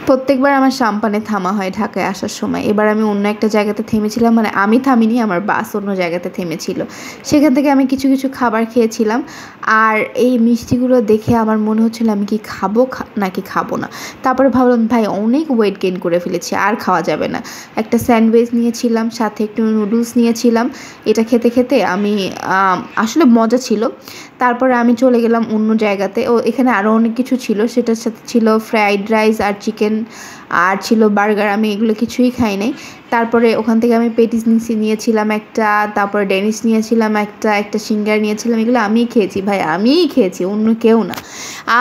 প্রত্যেকবার আমার সাম্পানে থামা হয় ঢাকায় আসার সময়। এবার আমি অন্য একটা জায়গাতে থেমেছিলাম, মানে আমি থামিনি, আমার বাস অন্য জায়গাতে থেমেছিল। সেখান থেকে আমি কিছু কিছু খাবার খেয়েছিলাম। আর এই মিষ্টিগুলো দেখে আমার মনে হচ্ছিল আমি কি খাবো নাকি খাবো না। তারপরে ভাবলাম ভাই অনেক ওয়েট গেইন করে ফেলেছি, আর খাওয়া যাবে না। একটা স্যান্ডউইচ নিয়েছিলাম, সাথে একটু নুডলস নিয়েছিলাম। এটা খেতে খেতে আমি আসলে মজা ছিল। তারপরে আমি চলে গেলাম অন্য জায়গাতে। এখানে আরও অনেক কিছু ছিল, সেটার সাথে ছিল ফ্রাইড রাইস আর চিকেন, আর ছিল বার্গার। আমি এগুলো কিছুই খাই নাই। তারপরে ওখান থেকে আমি পেটিস নিয়েছিলাম একটা, তারপরে ডেনিস নিয়েছিলাম একটা সিঙ্গার নিয়েছিলাম। এগুলো আমিই খেয়েছি ভাই, আমিই খেয়েছি, অন্য কেউ না।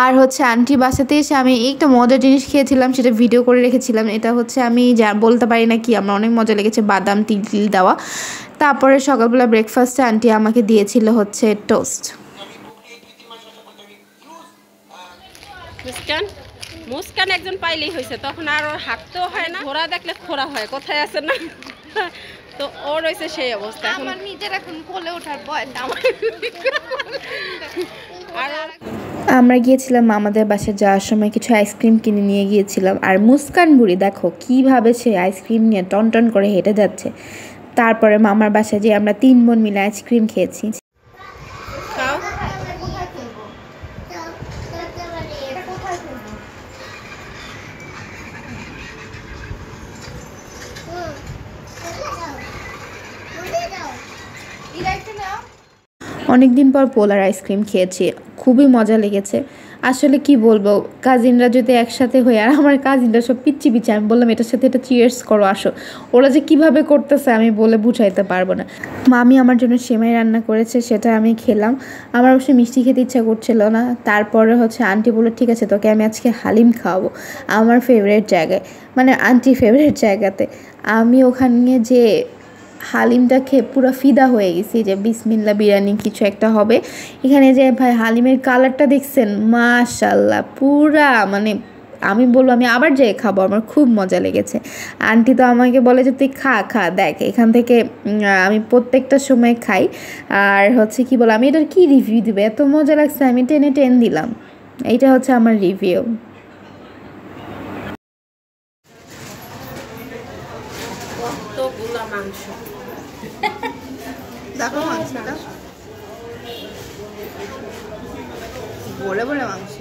আর হচ্ছে আন্টি বাসাতে এসে আমি একটা মজার জিনিস খেয়েছিলাম, সেটা ভিডিও করে রেখেছিলাম। এটা হচ্ছে আমি যা বলতে পারি না কি, আমার অনেক মজা লেগেছে, বাদাম তিল দেওয়া। তারপরে সকালবেলা ব্রেকফাস্টে আন্টি আমাকে দিয়েছিল হচ্ছে টোস্ট। মুস্কান একজন পাইলেই হয়েছে, তখন আর ওর হাঁটতেও হয় না, ঘোড়া দেখলে খোরা হয়, কোথায় আছে না। তো ওর হয়েছে সেই অবস্থা। আমার নিজের এখন কোলে ওঠার বয়স আমার। আর আমরা গিয়েছিলাম মামাদের বাসায়, যাওয়ার সময় কিছু আইসক্রিম কিনে নিয়ে গিয়েছিলাম। আর মুস্কান বুড়ি দেখো কীভাবে সে আইসক্রিম নিয়ে টন করে হেঁটে যাচ্ছে। তারপরে মামার বাসায় যেয়ে আমরা 3 বোন মিলে আইসক্রিম খেয়েছি। অনেক দিন পর পোলার আইসক্রিম খেয়েছি, খুবই মজা লেগেছে। আসলে কি বলবো, কাজিনরা যদি একসাথে হয়ে, আর আমার কাজিনরা সব পিচ্ছি, আমি বললাম এটার সাথে এটা চিয়ার্স করো আসো। ওরা যে কিভাবে করতেছে আমি বলে বুঝাইতে পারবো না। মামি আমার জন্য সেমাই রান্না করেছে, সেটা আমি খেলাম। আমার অবশ্যই মিষ্টি খেতে ইচ্ছা করছিল না। তারপরে হচ্ছে আন্টি বললো ঠিক আছে তোকে আমি আজকে হালিম খাওয়াবো আমার ফেভারিট জায়গায়, মানে আন্টি ফেভারিট জায়গাতে। আমি ওখানে যে হালিমটা খেয়ে পুরো ফিদা হয়ে গেছি, যে বিসমিল্লা বিরিয়ানি কিছু একটা হবে। এখানে যে ভাই হালিমের কালারটা দেখছেন, মাশাল্লাহ, পুরা মানে আমি বলবো আমি আবার যেয়ে খাবো, আমার খুব মজা লেগেছে। আন্টি তো আমাকে বলে যে তুই খা দেখ এখান থেকে, আমি প্রত্যেকটা সময় খাই। আর হচ্ছে কি বলো, আমি এটার কি রিভিউ দিবে, এত মজা লাগছে আমি 10/10 দিলাম। এইটা হচ্ছে আমার রিভিউ। কতগুলা মাংস, দেখো মাংসটা বলে বলে মাংস।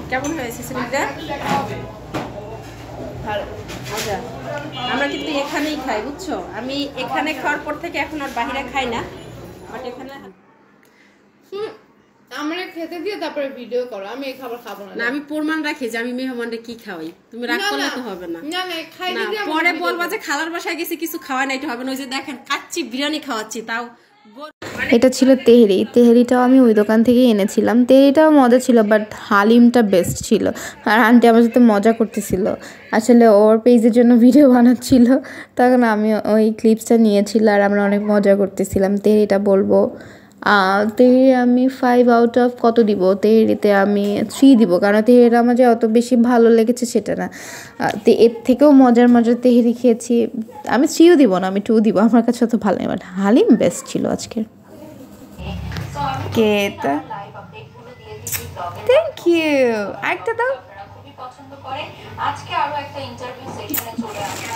কেমন হয়েছে সিলিন্ডা? ভালো মজা। আমরা কিন্তু এখানেই খাই বুঝছো, আমি এখানে খাওয়ার পর থেকে এখন আর বাইরে খাই না, বাট এখানে আমরা খেতে দিয়ে তারপরে ভিডিও করো, আমি এই খাবার খাবো না। না আমি প্রমাণ রাখি যে আমি মেহমানদের কি খাওয়াই, তুমি রাগ করলে তো হবে না। না না খাই না পরে বলবা যে খালার বাসায় গেছি কিছু খাওয়াই না, এটা হবে না। ওই যে দেখেন কাচ্চি বিরিয়ানি খাওয়াচ্ছি, তাও এটা ছিল তেহেরিটাও আমি ওই দোকান থেকেই এনেছিলাম। তেহেরিটাও মজা ছিল, বাট হালিমটা বেস্ট ছিল। আর আন্টি আমার সাথে মজা করতেছিল, আসলে ওর পেজের জন্য ভিডিও বানাচ্ছিল, তখন আমি ওই ক্লিপসটা নিয়েছিল আর আমরা অনেক মজা করতেছিলাম। তেহেরিটা বলবো তেহেরি আমি 5 আউট অফ কত দিব, তেহেরিতে আমি 3 দিব, কারণ তেহেরিটা আমার যে অত বেশি ভালো লেগেছে সেটা না, এর থেকেও মজার তেহেরি খেয়েছি। আমি 3ও দিব না, আমি 2 দিব, আমার কাছে অত ভালো নেই, বাট হালিম বেস্ট ছিল আজকের। কেতা থ্যাংক ইউ, একটা দাও। পছন্দ করে আজকে আরো একটা ইন্টারভিউ সেশনে চলে আসছে।